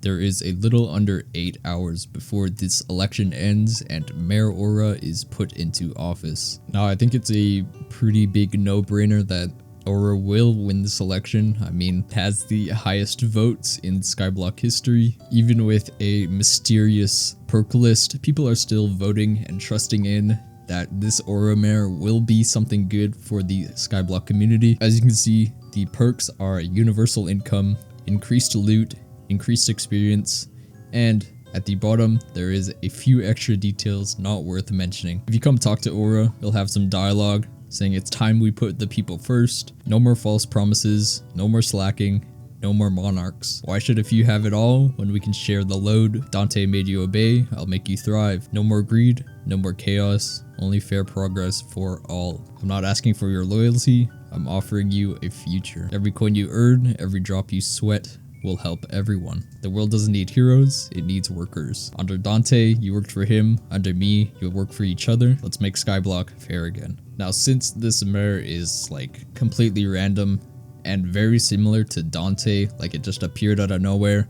There is a little under 8 hours before this election ends and Mayor Aura is put into office. Now I think it's a pretty big no-brainer that Aura will win this election. I mean, it has the highest votes in Skyblock history. Even with a mysterious perk list, people are still voting and trusting in that this Aura Mayor will be something good for the Skyblock community. As you can see, the perks are universal income, increased loot, increased experience, and at the bottom, there is a few extra details not worth mentioning. If you come talk to Aura, you'll have some dialogue saying it's time we put the people first, no more false promises, no more slacking, no more monarchs. Why should a few have it all when we can share the load? Dante made you obey, I'll make you thrive. No more greed, no more chaos, only fair progress for all. I'm not asking for your loyalty, I'm offering you a future. Every coin you earn, every drop you sweat, will help everyone. The world doesn't need heroes, it needs workers. Under Dante, you worked for him. Under me, you'll work for each other. Let's make Skyblock fair again. Now, since this mayor is like completely random and very similar to Dante, like it just appeared out of nowhere,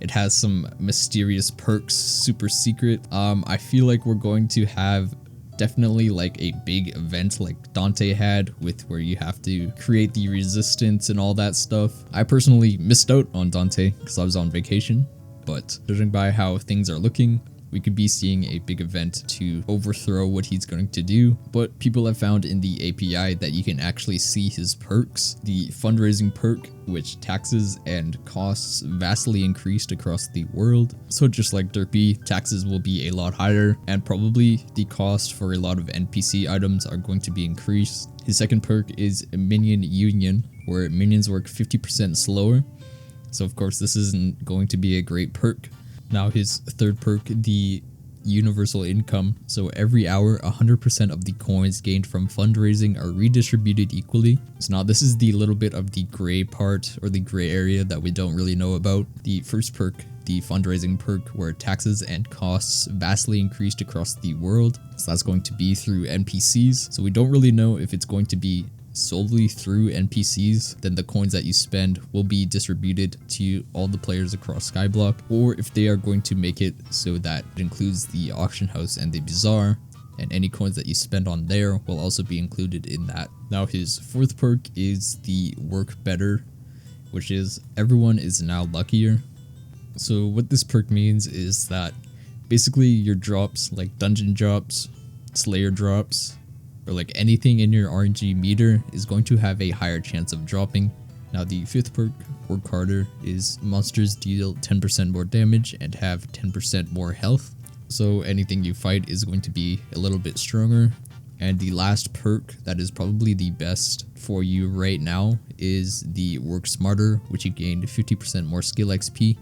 it has some mysterious perks, super secret. I feel like we're going to have definitely like a big event like Dante had, with where you have to create the resistance and all that stuff. I personally missed out on Dante because I was on vacation, but judging by how things are looking, we could be seeing a big event to overthrow what he's going to do. But people have found in the API that you can actually see his perks. The fundraising perk, which taxes and costs vastly increased across the world. So just like Derpy, taxes will be a lot higher, and probably the cost for a lot of NPC items are going to be increased. His second perk is Minion Union, where minions work 50% slower. So of course this isn't going to be a great perk. Now his third perk, the universal income. So every hour, 100% of the coins gained from fundraising are redistributed equally. So now this is the little bit of the gray part, or the gray area that we don't really know about. The first perk, the fundraising perk, where taxes and costs vastly increased across the world. So that's going to be through NPCs. So we don't really know if it's going to be solely through NPCs, then the coins that you spend will be distributed to all the players across Skyblock, or if they are going to make it so that it includes the auction house and the bazaar, and any coins that you spend on there will also be included in that. Now his fourth perk is the work better, which is everyone is now luckier. So what this perk means is that basically your drops, like dungeon drops, slayer drops, or like anything in your RNG meter, is going to have a higher chance of dropping. Now the fifth perk, work harder, is monsters deal 10% more damage and have 10% more health. So anything you fight is going to be a little bit stronger. And the last perk that is probably the best for you right now is the work smarter, which you gained 50% more skill XP.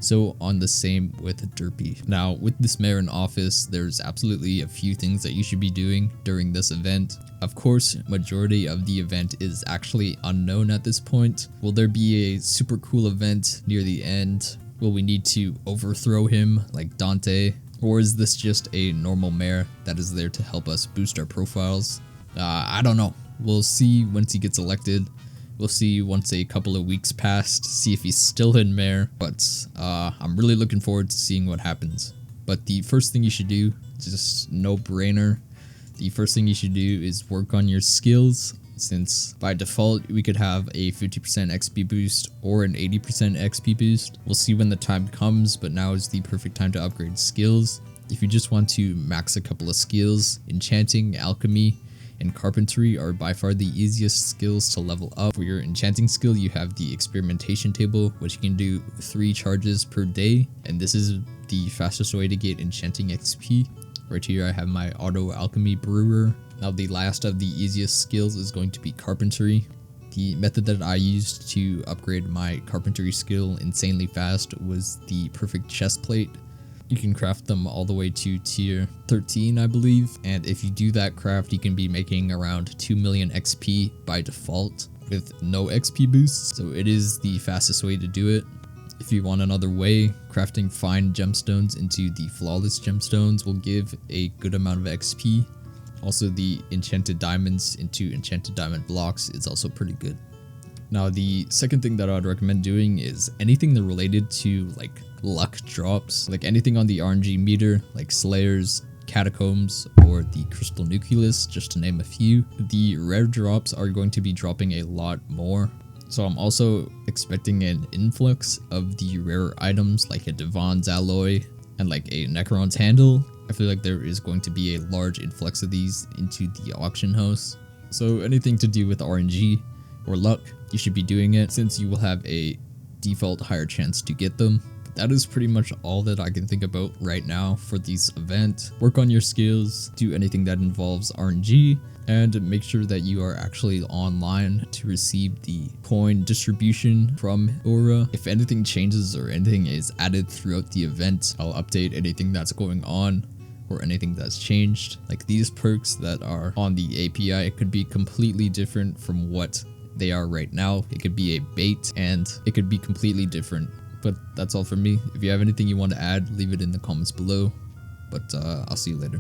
So on the same with Derpy. Now with this mayor in office, there's absolutely a few things that you should be doing during this event. Of course, majority of the event is actually unknown at this point. Will there be a super cool event near the end? Will we need to overthrow him like Dante? Or is this just a normal mayor that is there to help us boost our profiles? I don't know. We'll see once he gets elected. We'll see once a couple of weeks passed, see if he's still in mayor, but I'm really looking forward to seeing what happens. But the first thing you should do, just no-brainer, the first thing you should do is work on your skills, since by default we could have a 50% XP boost or an 80% XP boost. We'll see when the time comes, but now is the perfect time to upgrade skills. If you just want to max a couple of skills, enchanting, alchemy, and carpentry are by far the easiest skills to level up. For your enchanting skill, you have the experimentation table, which you can do 3 charges per day, and this is the fastest way to get enchanting XP. Right here I have my auto alchemy brewer. Now the last of the easiest skills is going to be carpentry. The method that I used to upgrade my carpentry skill insanely fast was the perfect chest plate. You can craft them all the way to tier 13, I believe, and if you do that craft, you can be making around 2 million XP by default with no XP boosts, so it is the fastest way to do it. If you want another way, crafting fine gemstones into the flawless gemstones will give a good amount of XP. Also, the enchanted diamonds into enchanted diamond blocks is also pretty good. Now, the second thing that I would recommend doing is anything that related to like luck drops. Like anything on the RNG meter, like Slayers, Catacombs, or the Crystal Nucleus, just to name a few. The rare drops are going to be dropping a lot more. So I'm also expecting an influx of the rarer items like a Devon's Alloy and like a Necron's Handle. I feel like there is going to be a large influx of these into the auction house. So anything to do with RNG or luck, you should be doing it since you will have a default higher chance to get them. But that is pretty much all that I can think about right now for these events. Work on your skills, do anything that involves RNG, and make sure that you are actually online to receive the coin distribution from Aura. If anything changes or anything is added throughout the event, I'll update anything that's going on or anything that's changed. Like these perks that are on the API could be completely different from what they are right now. It could be a bait and it could be completely different. But that's all from me. If you have anything you want to add, leave it in the comments below. But I'll see you later.